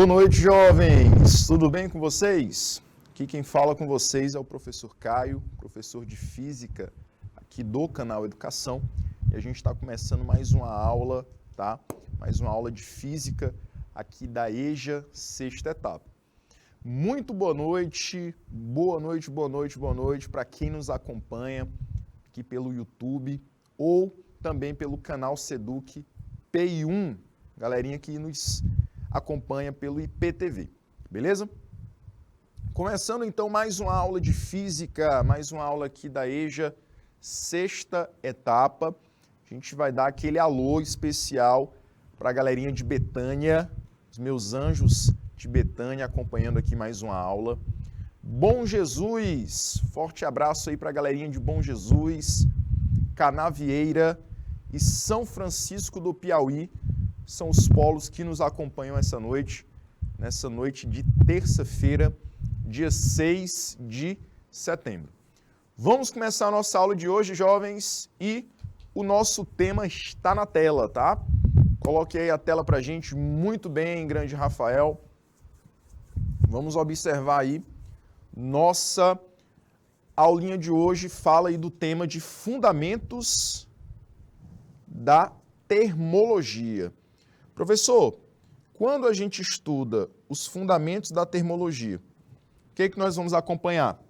Boa noite, jovens! Tudo bem com vocês? Aqui quem fala com vocês é o professor Caio, professor de Física aqui do canal Educação. E a gente está começando mais uma aula, tá? Mais uma aula de Física aqui da EJA, sexta etapa. Muito boa noite para quem nos acompanha aqui pelo YouTube ou também pelo canal Seduc PI1, galerinha que nos acompanha pelo IPTV, beleza? Começando então mais uma aula de Física, mais uma aula aqui da EJA, sexta etapa. A gente vai dar aquele alô especial para a galerinha de Betânia, os meus anjos de Betânia acompanhando aqui mais uma aula. Bom Jesus, forte abraço aí para a galerinha de Bom Jesus, Canavieira e São Francisco do Piauí, são os polos que nos acompanham essa noite, nessa noite de terça-feira, dia 6 de setembro. Vamos começar a nossa aula de hoje, jovens, e o nosso tema está na tela, tá? Coloque aí a tela pra gente, muito bem, grande Rafael. Vamos observar aí, nossa aulinha de hoje fala aí do tema de fundamentos da termologia. Professor, quando a gente estuda os fundamentos da termologia, o que nós vamos acompanhar?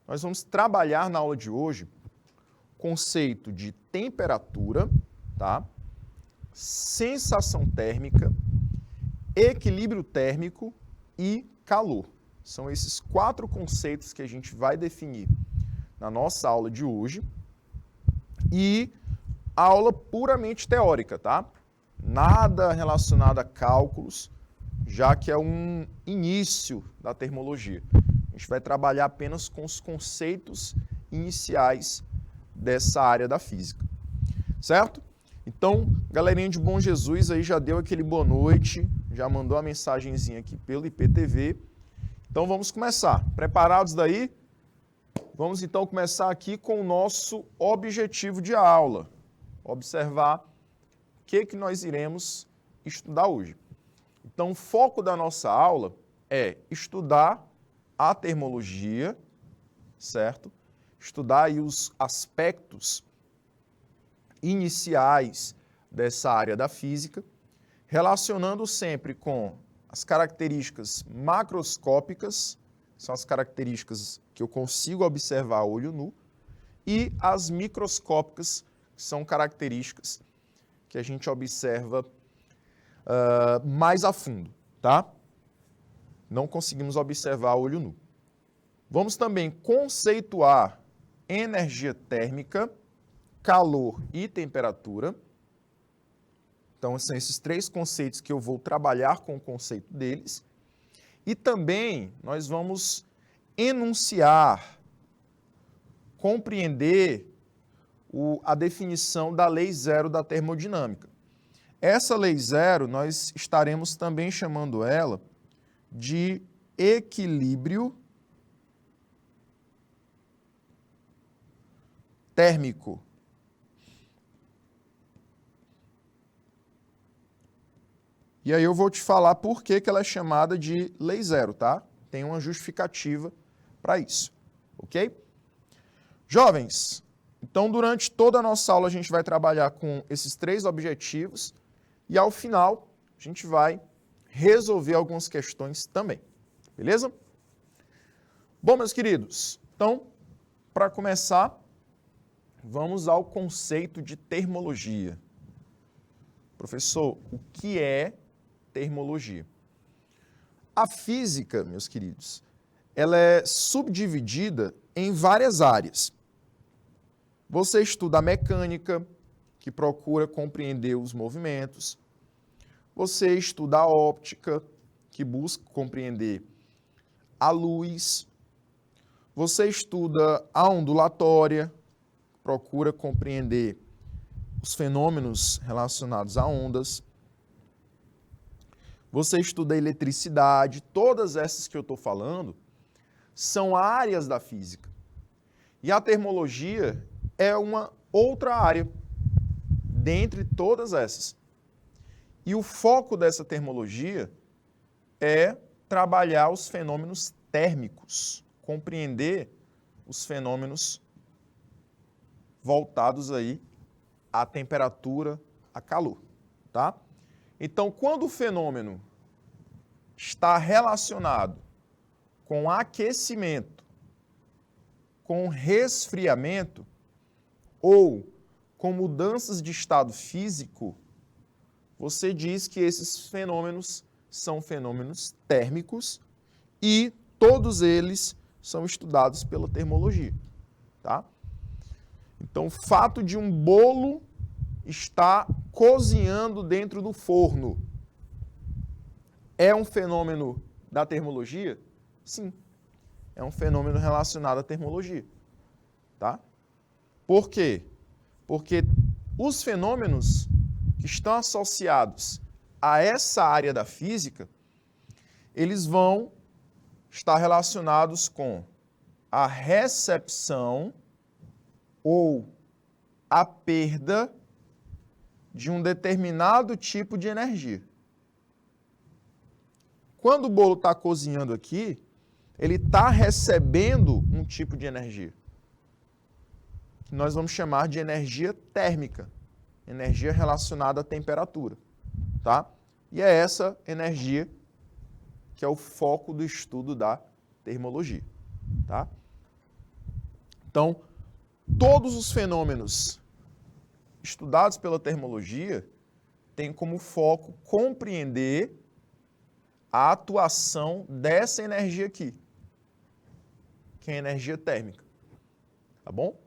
Nós vamos trabalhar na aula de hoje o conceito de temperatura, tá? Sensação térmica, equilíbrio térmico e calor. São esses 4 conceitos que a gente vai definir na nossa aula de hoje. E aula puramente teórica, tá? Nada relacionado a cálculos, já que é um início da termologia. A gente vai trabalhar apenas com os conceitos iniciais dessa área da física, certo? Então, galerinha de Bom Jesus aí já deu aquele boa noite, já mandou a mensagenzinha aqui pelo IPTV. Então vamos começar. Preparados daí? Vamos então começar aqui com o nosso objetivo de aula. Observar o que nós iremos estudar hoje. Então, o foco da nossa aula é estudar a termologia, certo? Estudar aí os aspectos iniciais dessa área da física, relacionando sempre com as características macroscópicas, são as características que eu consigo observar a olho nu, e as microscópicas, que são características que a gente observa mais a fundo, tá? Não conseguimos observar a olho nu. Vamos também conceituar energia térmica, calor e temperatura. Então, são esses 3 conceitos que eu vou trabalhar com o conceito deles. E também nós vamos enunciar, compreender a definição da lei zero da termodinâmica. Essa lei zero, nós estaremos também chamando ela de equilíbrio térmico. E aí eu vou te falar por que ela é chamada de lei zero, tá? Tem uma justificativa para isso, ok? Jovens, então durante toda a nossa aula a gente vai trabalhar com esses 3 objetivos e ao final a gente vai resolver algumas questões também, beleza? Bom, meus queridos, então, para começar, vamos ao conceito de termologia. Professor, o que é termologia? A física, meus queridos, ela é subdividida em várias áreas. Você estuda a mecânica, que procura compreender os movimentos. Você estuda a óptica, que busca compreender a luz. Você estuda a ondulatória, procura compreender os fenômenos relacionados a ondas. Você estuda a eletricidade. Todas essas que eu estou falando são áreas da física. E a termologia é uma outra área dentre todas essas. E o foco dessa termologia é trabalhar os fenômenos térmicos, compreender os fenômenos voltados aí à temperatura, a calor, tá? Então, quando o fenômeno está relacionado com aquecimento, com resfriamento ou com mudanças de estado físico, você diz que esses fenômenos são fenômenos térmicos e todos eles são estudados pela termologia, tá? Então, o fato de um bolo estar cozinhando dentro do forno é um fenômeno da termologia? Sim, é um fenômeno relacionado à termologia, tá? Por quê? Porque os fenômenos que estão associados a essa área da física, eles vão estar relacionados com a recepção ou a perda de um determinado tipo de energia. Quando o bolo está cozinhando aqui, ele está recebendo um tipo de energia, que nós vamos chamar de energia térmica, energia relacionada à temperatura, tá? E é essa energia que é o foco do estudo da termologia, tá? Então, todos os fenômenos estudados pela termologia têm como foco compreender a atuação dessa energia aqui, que é a energia térmica, tá bom?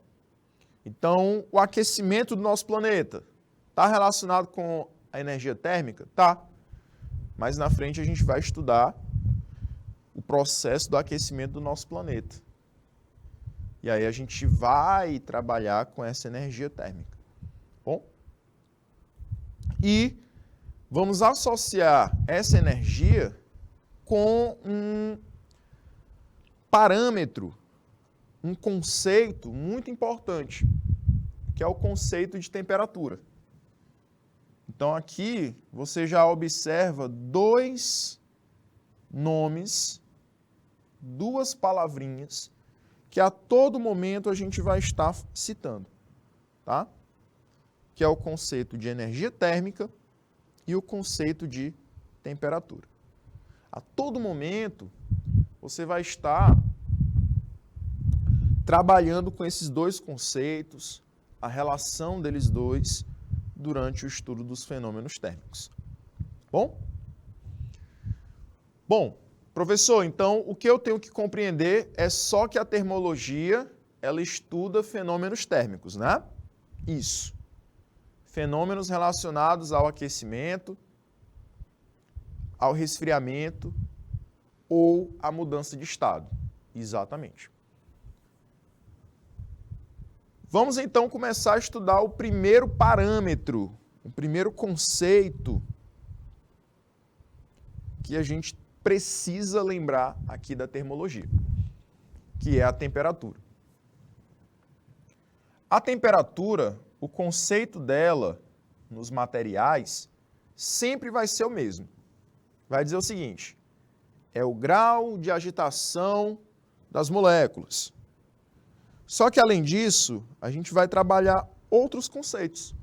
Então, o aquecimento do nosso planeta está relacionado com a energia térmica? Tá. Mas na frente a gente vai estudar o processo do aquecimento do nosso planeta. E aí a gente vai trabalhar com essa energia térmica. Bom? E vamos associar essa energia com um parâmetro, um conceito muito importante, que é o conceito de temperatura. Então aqui você já observa dois nomes, duas palavrinhas, que a todo momento a gente vai estar citando, tá? Que é o conceito de energia térmica e o conceito de temperatura. A todo momento você vai estar trabalhando com esses dois conceitos, a relação deles dois, durante o estudo dos fenômenos térmicos. Bom? Bom, professor, então o que eu tenho que compreender é só que a termologia, ela estuda fenômenos térmicos, né? Isso. Fenômenos relacionados ao aquecimento, ao resfriamento ou à mudança de estado. Exatamente. Vamos então começar a estudar o primeiro parâmetro, o primeiro conceito que a gente precisa lembrar aqui da termologia, que é a temperatura. A temperatura, o conceito dela nos materiais, sempre vai ser o mesmo. Vai dizer o seguinte: é o grau de agitação das moléculas. Só que, além disso, a gente vai trabalhar outros conceitos,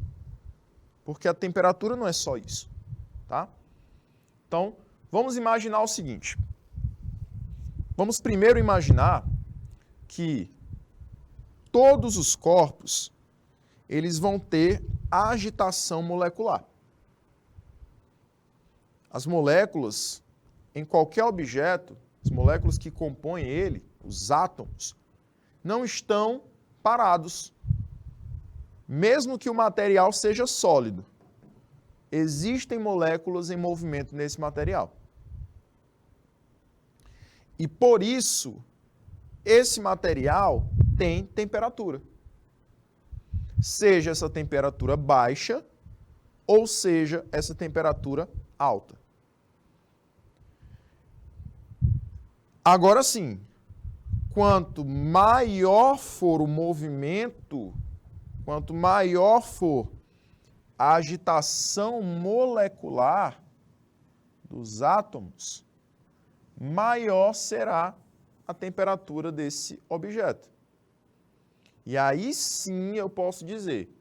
porque a temperatura não é só isso, tá? Então, vamos imaginar o seguinte. Vamos primeiro imaginar que todos os corpos, eles vão ter agitação molecular. As moléculas, em qualquer objeto, as moléculas que compõem ele, os átomos, não estão parados, mesmo que o material seja sólido. Existem moléculas em movimento nesse material. E por isso, esse material tem temperatura. Seja essa temperatura baixa, ou seja essa temperatura alta. Agora sim, quanto maior for o movimento, quanto maior for a agitação molecular dos átomos, maior será a temperatura desse objeto. E aí sim eu posso dizer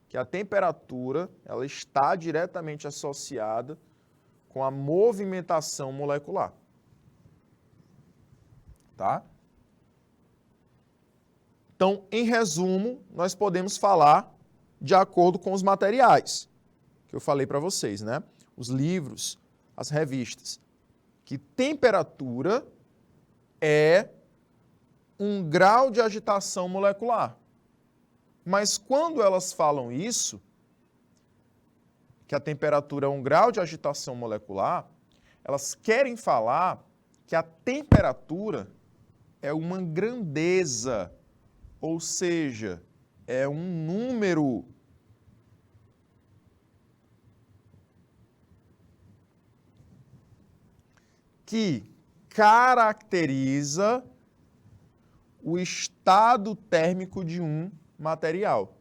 que a temperatura ela está diretamente associada com a movimentação molecular. Tá? Então, em resumo, nós podemos falar de acordo com os materiais que eu falei para vocês, né? Os livros, as revistas, que temperatura é um grau de agitação molecular. Mas quando elas falam isso, que a temperatura é um grau de agitação molecular, elas querem falar que a temperatura é uma grandeza, ou seja, é um número. Que caracteriza o estado térmico de um material.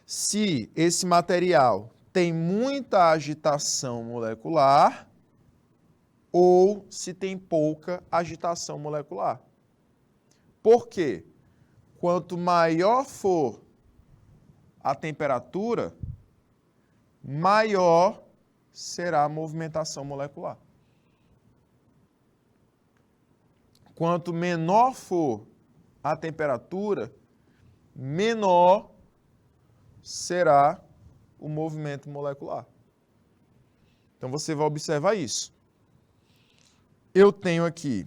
Se esse material tem muita agitação molecular ou se tem pouca agitação molecular. Por quê? Quanto maior for a temperatura, maior será a movimentação molecular. Quanto menor for a temperatura, menor será o movimento molecular. Então você vai observar isso. Eu tenho aqui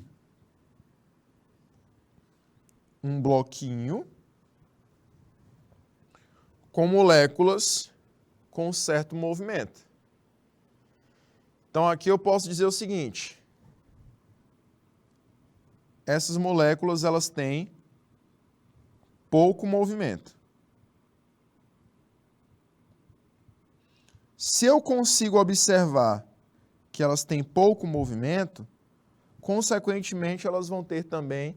um bloquinho com moléculas com certo movimento. Então aqui eu posso dizer o seguinte: essas moléculas elas têm pouco movimento. Se eu consigo observar que elas têm pouco movimento, consequentemente elas vão ter também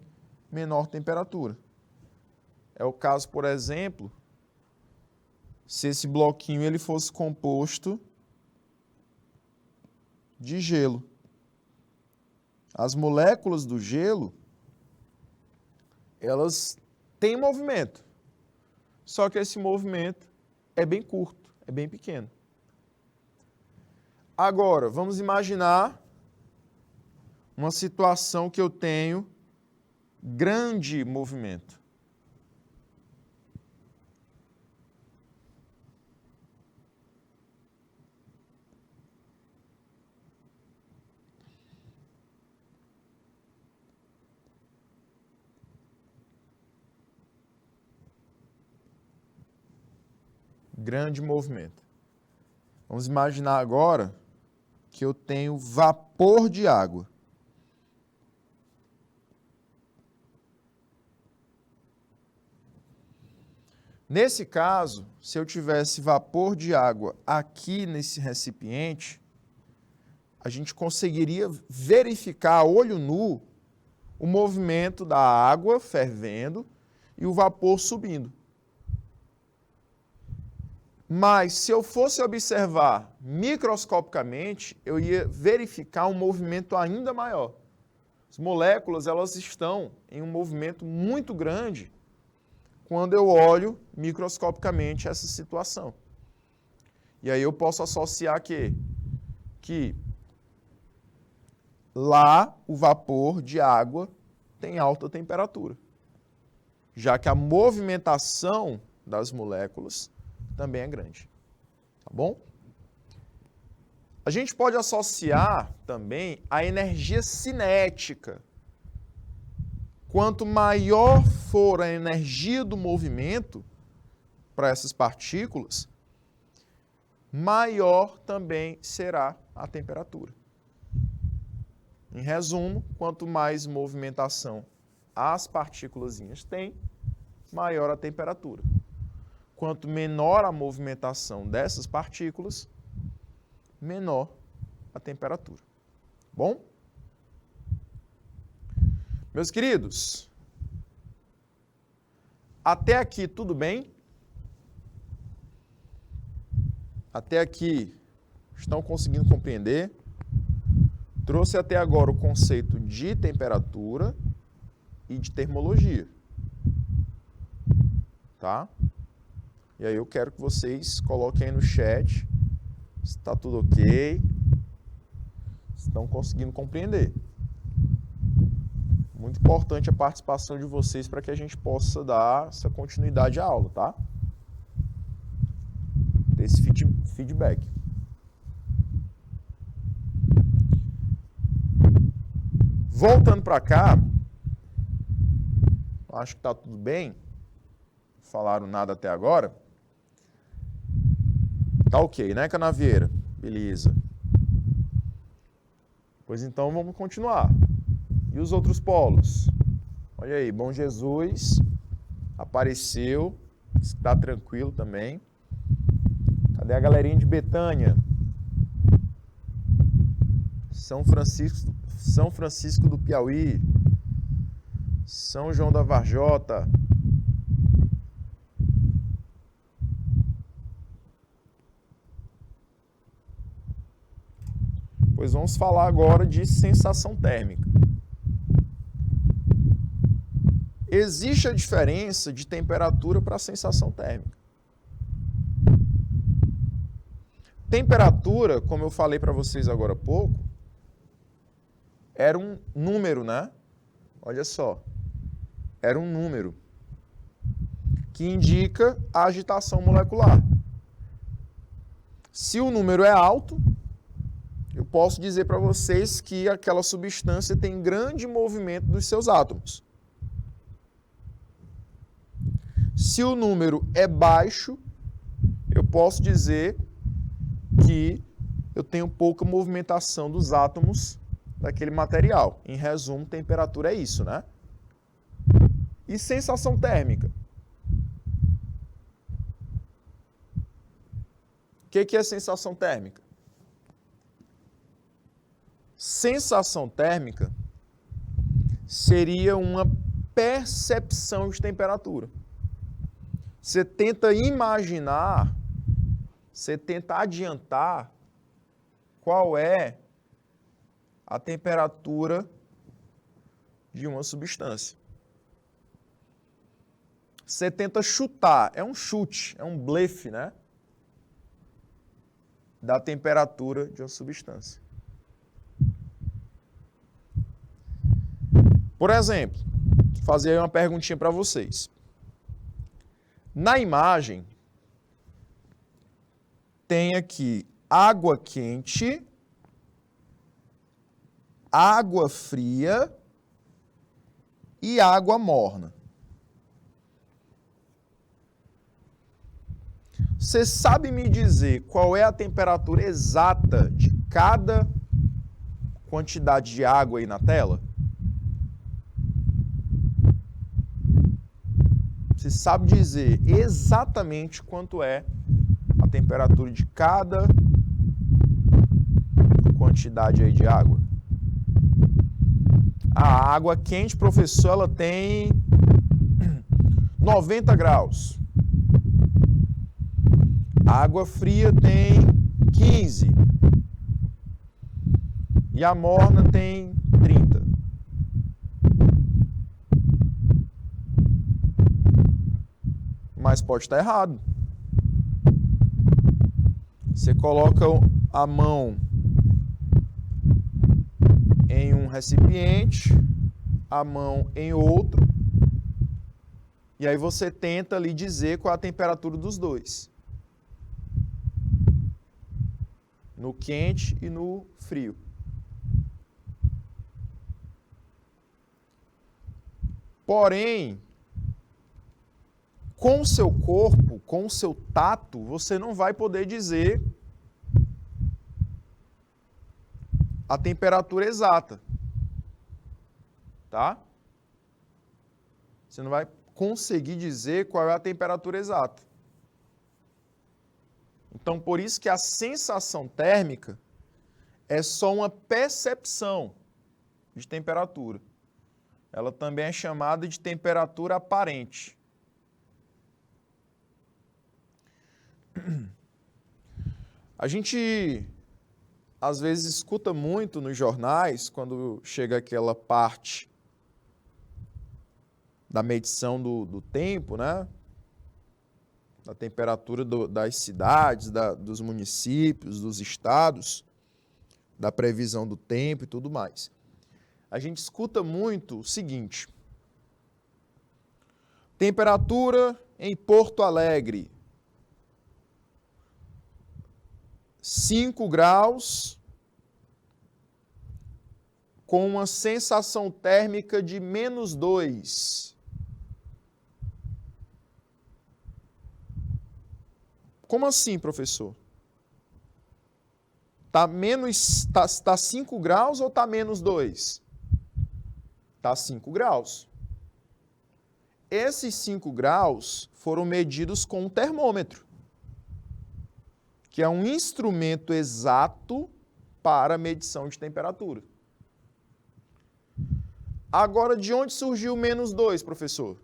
menor temperatura. É o caso, por exemplo, se esse bloquinho ele fosse composto de gelo. As moléculas do gelo, elas têm movimento, só que esse movimento é bem curto, é bem pequeno. Agora, vamos imaginar uma situação que eu tenho grande movimento. Grande movimento. Vamos imaginar agora que eu tenho vapor de água. Nesse caso, se eu tivesse vapor de água aqui nesse recipiente, a gente conseguiria verificar a olho nu o movimento da água fervendo e o vapor subindo. Mas, se eu fosse observar microscopicamente, eu ia verificar um movimento ainda maior. As moléculas, elas estão em um movimento muito grande quando eu olho microscopicamente essa situação. E aí eu posso associar que lá o vapor de água tem alta temperatura, já que a movimentação das moléculas também é grande. Tá bom? A gente pode associar também a energia cinética. Quanto maior for a energia do movimento para essas partículas, maior também será a temperatura. Em resumo, quanto mais movimentação as partículas têm, maior a temperatura. Quanto menor a movimentação dessas partículas, menor a temperatura. Bom? Meus queridos, até aqui tudo bem? Até aqui estão conseguindo compreender? Trouxe até agora o conceito de temperatura e de termologia. Tá? E aí eu quero que vocês coloquem aí no chat se está tudo ok, se estão conseguindo compreender. Muito importante a participação de vocês para que a gente possa dar essa continuidade à aula, tá? Ter esse feedback. Voltando para cá, acho que está tudo bem. Não falaram nada até agora. Tá ok, né, Canavieira? Beleza. Pois então vamos continuar. E os outros polos? Olha aí, Bom Jesus apareceu, está tranquilo também. Cadê a galerinha de Betânia? São Francisco do Piauí, São João da Varjota. Pois vamos falar agora de sensação térmica. Existe a diferença de temperatura para sensação térmica. Temperatura, como eu falei para vocês agora há pouco, era um número, né? Olha só. Era um número que indica a agitação molecular. Se o número é alto, eu posso dizer para vocês que aquela substância tem grande movimento dos seus átomos. Se o número é baixo, eu posso dizer que eu tenho pouca movimentação dos átomos daquele material. Em resumo, temperatura é isso, né? E sensação térmica? O que é sensação térmica? Sensação térmica seria uma percepção de temperatura. Você tenta imaginar, você tenta adiantar qual é a temperatura de uma substância. Você tenta chutar, é um chute, é um blefe, né? Da temperatura de uma substância. Por exemplo, vou fazer uma perguntinha para vocês. Na imagem, tem aqui água quente, água fria e água morna. Você sabe me dizer qual é a temperatura exata de cada quantidade de água aí na tela? Você sabe dizer exatamente quanto é a temperatura de cada quantidade aí de água? A água quente, professor, ela tem 90 graus. A água fria tem 15. E a morna tem 30. Mas pode estar errado. Você coloca a mão em um recipiente, a mão em outro, e aí você tenta ali dizer qual é a temperatura dos dois. No quente e no frio. Porém, com o seu corpo, com o seu tato, você não vai poder dizer a temperatura exata. Tá? Você não vai conseguir dizer qual é a temperatura exata. Então, por isso que a sensação térmica é só uma percepção de temperatura. Ela também é chamada de temperatura aparente. A gente às vezes escuta muito nos jornais, quando chega aquela parte da medição do tempo, né? Da temperatura das cidades, dos municípios, dos estados, da previsão do tempo e tudo mais. A gente escuta muito o seguinte: temperatura em Porto Alegre, 5 graus, com uma sensação térmica de -2. Como assim, professor? Tá 5 graus ou tá -2? Tá 5 graus. Esses 5 graus foram medidos com um termômetro, que é um instrumento exato para medição de temperatura. Agora, de onde surgiu o -2, professor?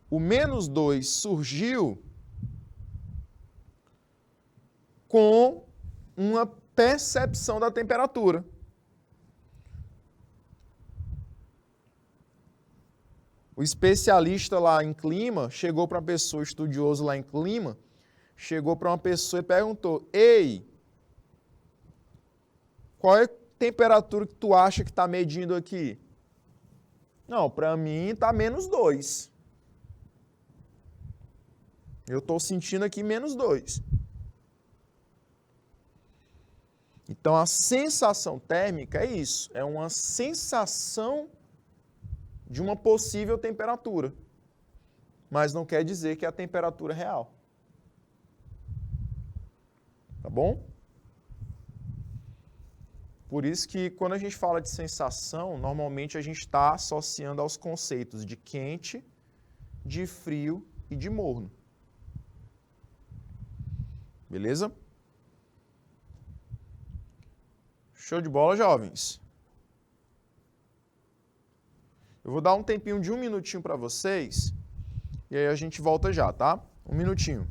O -2 surgiu com uma percepção da temperatura. O especialista lá em clima chegou para uma pessoa, estudioso lá em clima, chegou para uma pessoa e perguntou: ei, qual é a temperatura que tu acha que está medindo aqui? Não, para mim está -2. Eu estou sentindo aqui -2. Então, a sensação térmica é isso, é uma sensação de uma possível temperatura, mas não quer dizer que é a temperatura real. Tá bom? Por isso que quando a gente fala de sensação, normalmente a gente está associando aos conceitos de quente, de frio e de morno. Beleza? Show de bola, jovens. Eu vou dar um tempinho de 1 minutinho para vocês e aí a gente volta já, tá? 1 minutinho.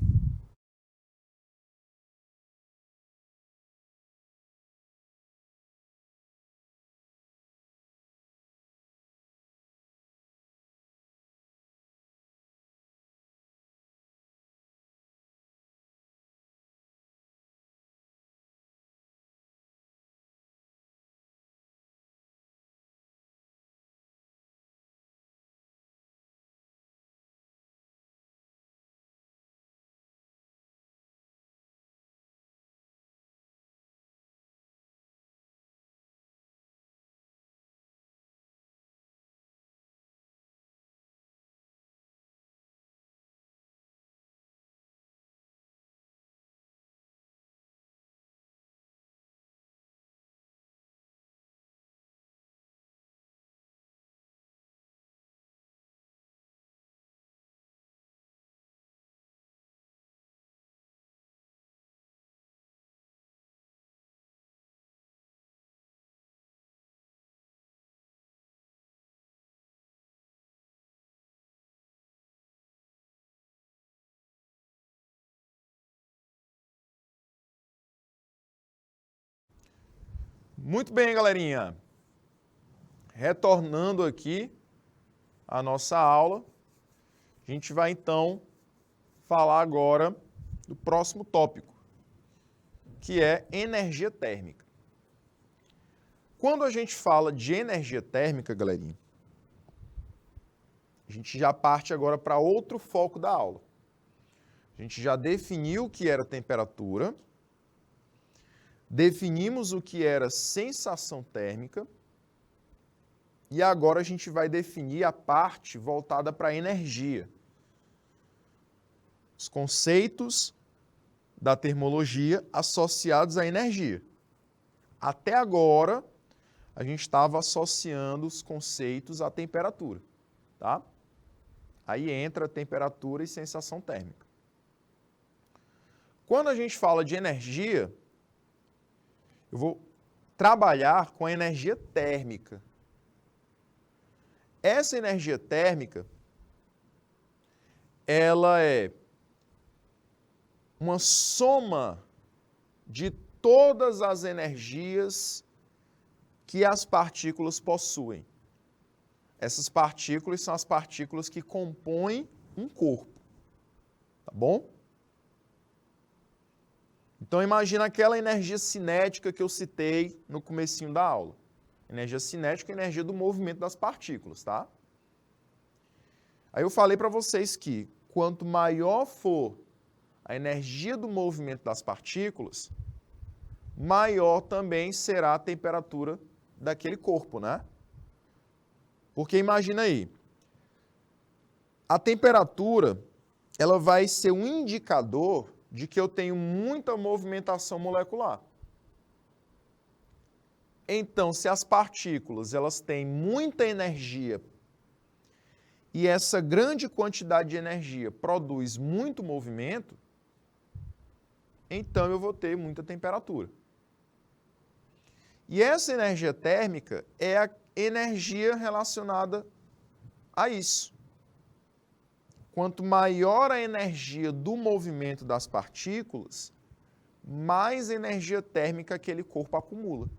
Muito bem, galerinha. Retornando aqui à nossa aula, a gente vai então falar agora do próximo tópico, que é energia térmica. Quando a gente fala de energia térmica, galerinha, a gente já parte agora para outro foco da aula. A gente já definiu o que era temperatura, definimos o que era sensação térmica e agora a gente vai definir a parte voltada para a energia. Os conceitos da termologia associados à energia. Até agora, a gente estava associando os conceitos à temperatura, tá? Aí entra temperatura e sensação térmica. Quando a gente fala de energia, eu vou trabalhar com a energia térmica. Essa energia térmica, ela é uma soma de todas as energias que as partículas possuem. Essas partículas são as partículas que compõem um corpo. Tá bom? Então imagina aquela energia cinética que eu citei no comecinho da aula. Energia cinética é a energia do movimento das partículas, tá? Aí eu falei para vocês que quanto maior for a energia do movimento das partículas, maior também será a temperatura daquele corpo, né? Porque imagina aí, a temperatura, ela vai ser um indicador de que eu tenho muita movimentação molecular. Então, se as partículas, elas têm muita energia e essa grande quantidade de energia produz muito movimento, então eu vou ter muita temperatura. E essa energia térmica é a energia relacionada a isso. Quanto maior a energia do movimento das partículas, mais energia térmica aquele corpo acumula.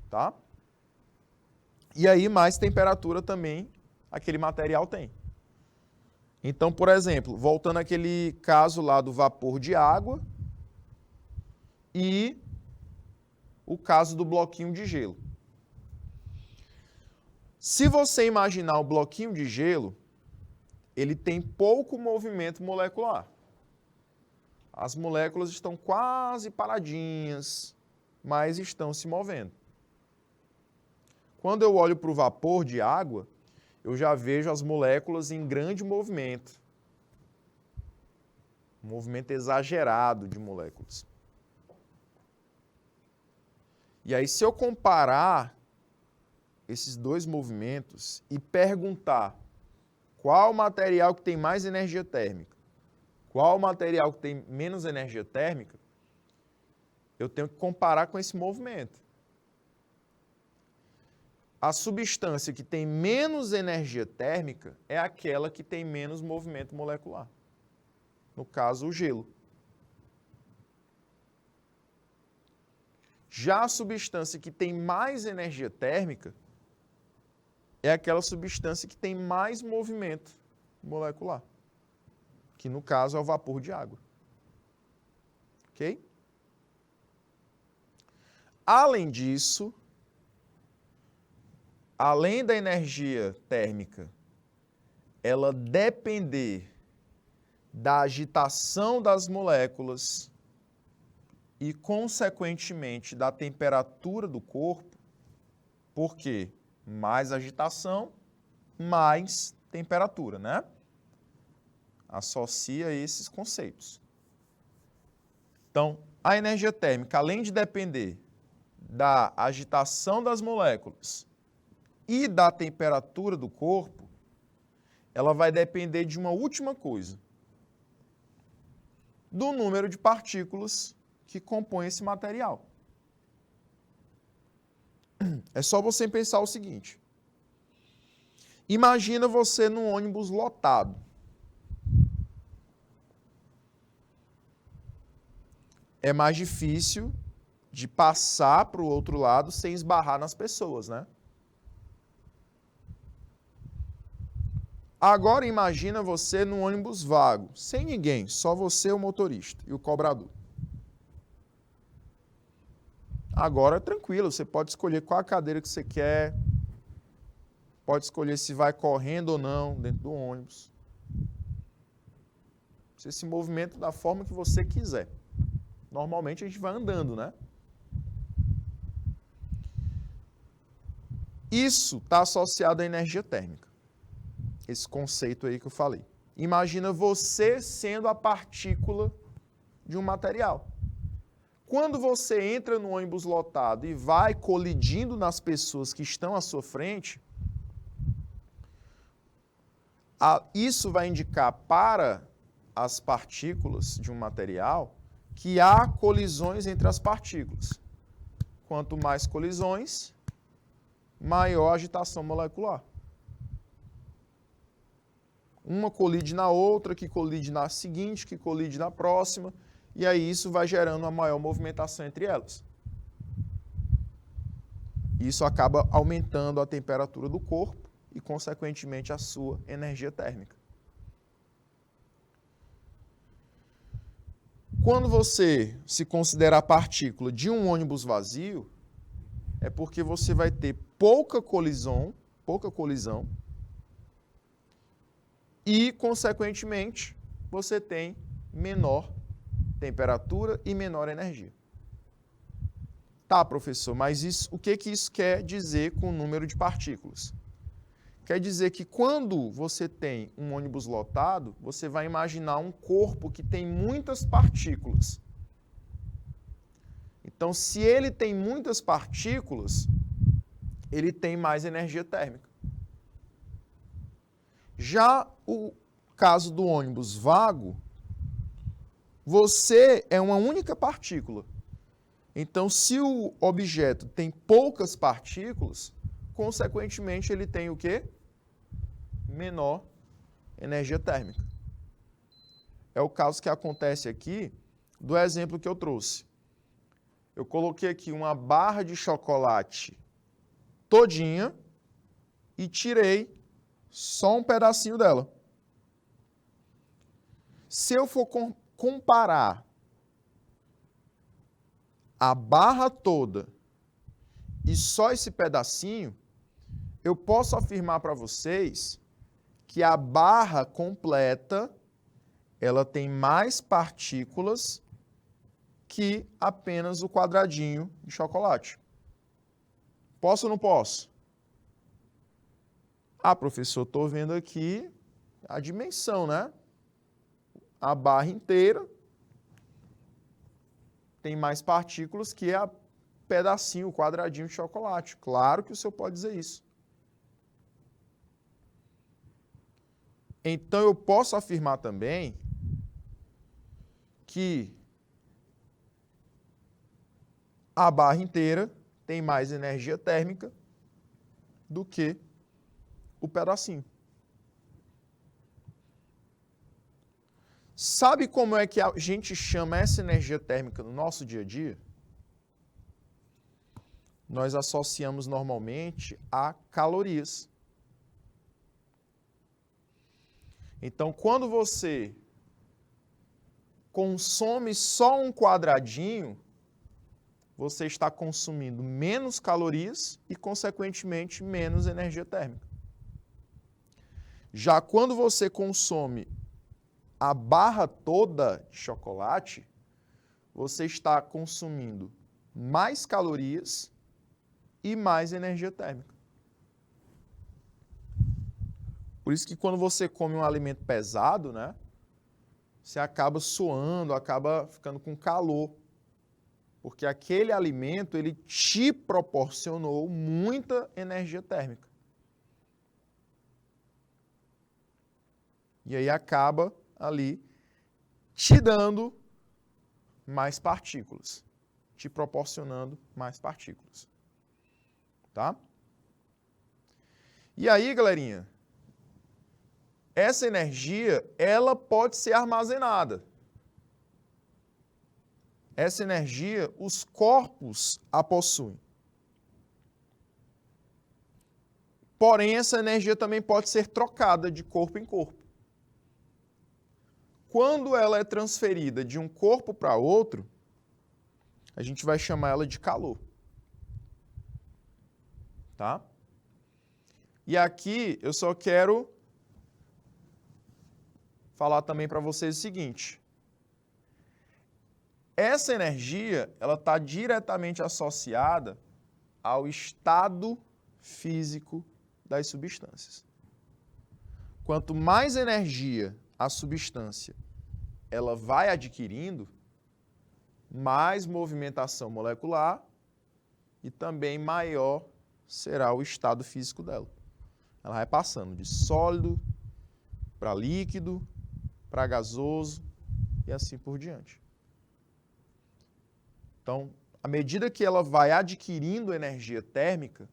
Tá? E aí mais temperatura também aquele material tem. Então, por exemplo, voltando àquele caso lá do vapor de água e o caso do bloquinho de gelo. Se você imaginar o bloquinho de gelo, ele tem pouco movimento molecular. As moléculas estão quase paradinhas, mas estão se movendo. Quando eu olho para o vapor de água, eu já vejo as moléculas em grande movimento. Um movimento exagerado de moléculas. E aí, se eu comparar esses dois movimentos e perguntar qual material que tem mais energia térmica, qual material que tem menos energia térmica, eu tenho que comparar com esse movimento. A substância que tem menos energia térmica é aquela que tem menos movimento molecular. No caso, o gelo. Já a substância que tem mais energia térmica é aquela substância que tem mais movimento molecular, que no caso é o vapor de água. Ok? Além disso, além da energia térmica, ela depender da agitação das moléculas e, consequentemente, da temperatura do corpo, porque mais agitação, mais temperatura, né? Associa esses conceitos. Então, a energia térmica, além de depender da agitação das moléculas e da temperatura do corpo, ela vai depender de uma última coisa: do número de partículas que compõem esse material. É só você pensar o seguinte. Imagina você num ônibus lotado. É mais difícil de passar para o outro lado sem esbarrar nas pessoas, né? Agora imagina você num ônibus vago, sem ninguém, só você, o motorista e o cobrador. Agora é tranquilo, você pode escolher qual a cadeira que você quer, pode escolher se vai correndo ou não dentro do ônibus. Você se movimenta da forma que você quiser. Normalmente a gente vai andando, né? Isso está associado à energia térmica. Esse conceito aí que eu falei. Imagina você sendo a partícula de um material. Quando você entra no ônibus lotado e vai colidindo nas pessoas que estão à sua frente, isso vai indicar para as partículas de um material que há colisões entre as partículas. Quanto mais colisões, maior a agitação molecular. Uma colide na outra, que colide na seguinte, que colide na próxima. e aí isso vai gerando uma maior movimentação entre elas. Isso acaba aumentando a temperatura do corpo e, consequentemente, a sua energia térmica. Quando você se considera a partícula de um ônibus vazio, é porque você vai ter pouca colisão e, consequentemente, você tem menor temperatura e menor energia. Tá, professor, mas o que isso quer dizer com o número de partículas? Quer dizer que quando você tem um ônibus lotado, você vai imaginar um corpo que tem muitas partículas. Então, se ele tem muitas partículas, ele tem mais energia térmica. Já o caso do ônibus vago, você é uma única partícula. Então, se o objeto tem poucas partículas, consequentemente, ele tem o quê? Menor energia térmica. É o caso que acontece aqui do exemplo que eu trouxe. Eu coloquei aqui uma barra de chocolate todinha e tirei só um pedacinho dela. Se eu for comparar a barra toda e só esse pedacinho, eu posso afirmar para vocês que a barra completa ela tem mais partículas que apenas o quadradinho de chocolate. Posso ou não posso? Ah, professor, estou vendo aqui a dimensão, né? A barra inteira tem mais partículas que a pedacinho, o quadradinho de chocolate. Claro que o senhor pode dizer isso. Então, eu posso afirmar também que a barra inteira tem mais energia térmica do que o pedacinho. Sabe como é que a gente chama essa energia térmica no nosso dia a dia? Nós associamos normalmente a calorias. Então, quando você consome só um quadradinho, você está consumindo menos calorias e, consequentemente, menos energia térmica. Já quando você consome a barra toda de chocolate, você está consumindo mais calorias e mais energia térmica. Por isso que quando você come um alimento pesado, né, você acaba suando, acaba ficando com calor. Porque aquele alimento, ele te proporcionou muita energia térmica. E aí acaba ali te dando mais partículas, te proporcionando mais partículas. Tá? E aí, galerinha, essa energia, ela pode ser armazenada. Essa energia, os corpos a possuem. Porém, essa energia também pode ser trocada de corpo em corpo. Quando ela é transferida de um corpo para outro, a gente vai chamar ela de calor. Tá? E aqui eu só quero falar também para vocês o seguinte. Essa energia, ela está diretamente associada ao estado físico das substâncias. Quanto mais energia a substância ela vai adquirindo, mais movimentação molecular e também maior será o estado físico dela. Ela vai passando de sólido para líquido, para gasoso e assim por diante. Então, à medida que ela vai adquirindo energia térmica,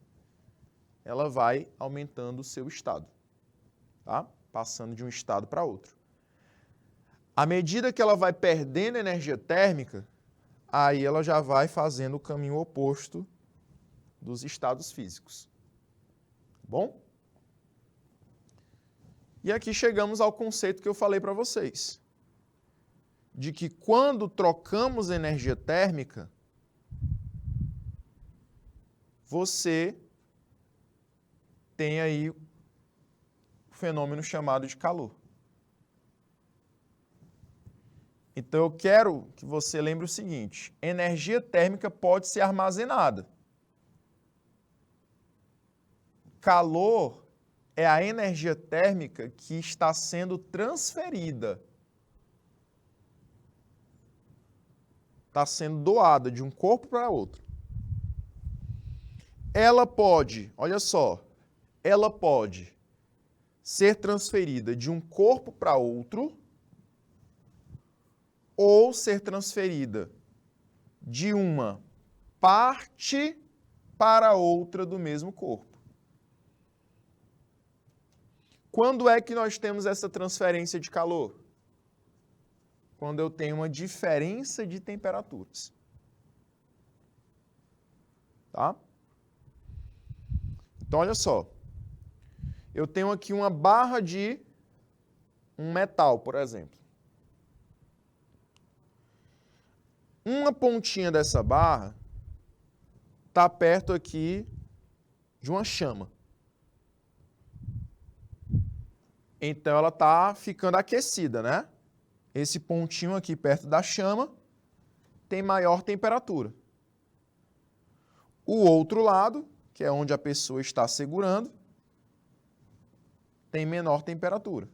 ela vai aumentando o seu estado, tá? Passando de um estado para outro. À medida que ela vai perdendo energia térmica, aí ela já vai fazendo o caminho oposto dos estados físicos. Bom? E aqui chegamos ao conceito que eu falei para vocês, de que quando trocamos energia térmica, você tem aí o fenômeno chamado de calor. Então eu quero que você lembre o seguinte: energia térmica pode ser armazenada. Calor é a energia térmica que está sendo transferida. Está sendo doada de um corpo para outro. Ela pode, olha só, ela pode ser transferida de um corpo para outro ou ser transferida de uma parte para outra do mesmo corpo. Quando é que nós temos essa transferência de calor? Quando eu tenho uma diferença de temperaturas. Tá? Então, olha só. Eu tenho aqui uma barra de um metal, por exemplo. Uma pontinha dessa barra está perto aqui de uma chama. Então, ela está ficando aquecida, né? Esse pontinho aqui perto da chama tem maior temperatura. O outro lado, que é onde a pessoa está segurando, tem menor temperatura.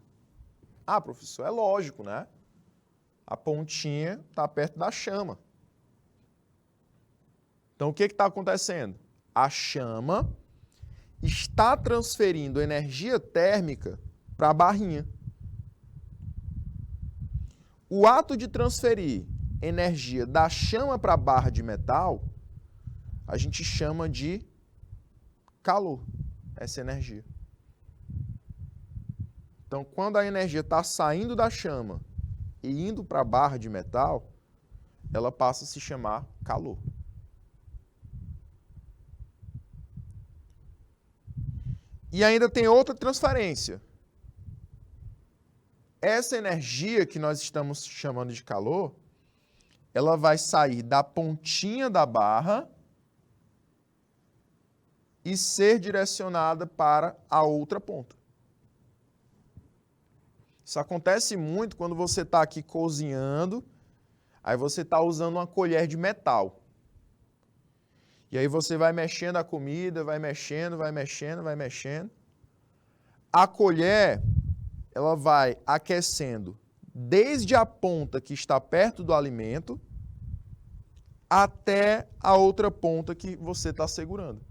Ah, professor, é lógico, né? A pontinha está perto da chama. Então, o que está acontecendo? A chama está transferindo energia térmica para a barrinha. O ato de transferir energia da chama para a barra de metal, a gente chama de calor, essa energia. Então, quando a energia está saindo da chama e indo para a barra de metal, ela passa a se chamar calor. E ainda tem outra transferência. Essa energia que nós estamos chamando de calor, ela vai sair da pontinha da barra e ser direcionada para a outra ponta. Isso acontece muito quando você está aqui cozinhando, aí você está usando uma colher de metal. E aí você vai mexendo a comida, vai mexendo, vai mexendo, vai mexendo. A colher, ela vai aquecendo desde a ponta que está perto do alimento até a outra ponta que você está segurando.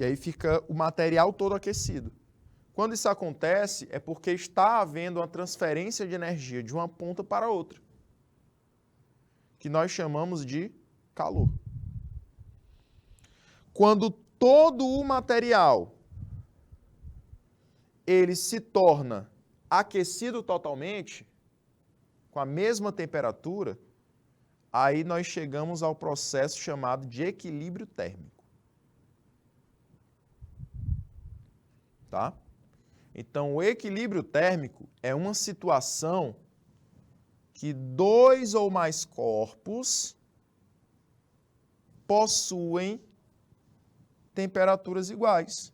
E aí fica o material todo aquecido. Quando isso acontece, é porque está havendo uma transferência de energia de uma ponta para outra, que nós chamamos de calor. Quando todo o material ele se torna aquecido totalmente, com a mesma temperatura, aí nós chegamos ao processo chamado de equilíbrio térmico. Tá? Então, o equilíbrio térmico é uma situação que dois ou mais corpos possuem temperaturas iguais.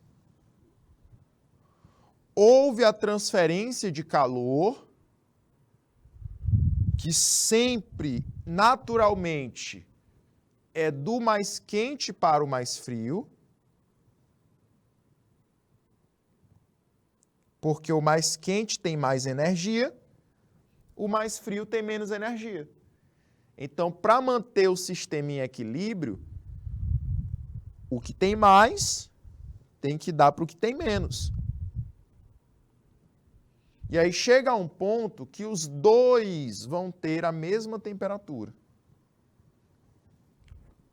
Houve a transferência de calor, que sempre, naturalmente, é do mais quente para o mais frio, porque o mais quente tem mais energia, o mais frio tem menos energia. Então, para manter o sistema em equilíbrio, o que tem mais tem que dar para o que tem menos. E aí chega a um ponto que os dois vão ter a mesma temperatura.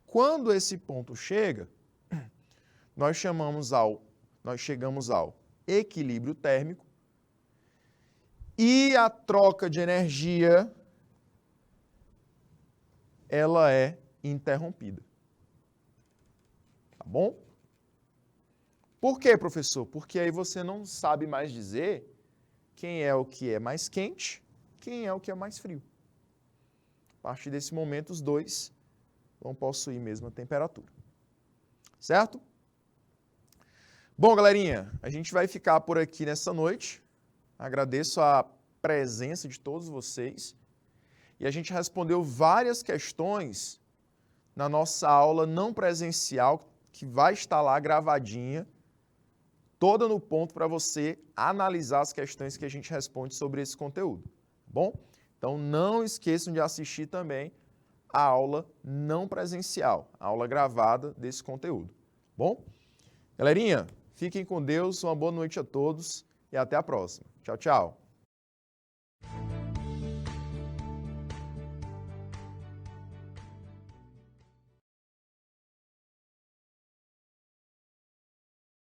Quando esse ponto chega, nós chegamos ao equilíbrio térmico e a troca de energia ela é interrompida. Tá bom? Por quê, professor? Porque aí você não sabe mais dizer quem é o que é mais quente, quem é o que é mais frio. A partir desse momento, os dois vão possuir a mesma temperatura. Certo? Bom, galerinha, a gente vai ficar por aqui nessa noite. Agradeço a presença de todos vocês. E a gente respondeu várias questões na nossa aula não presencial, que vai estar lá gravadinha, toda no ponto para você analisar as questões que a gente responde sobre esse conteúdo. Bom? Então não esqueçam de assistir também a aula não presencial, a aula gravada desse conteúdo. Bom? Galerinha, fiquem com Deus, uma boa noite a todos e até a próxima. Tchau, tchau.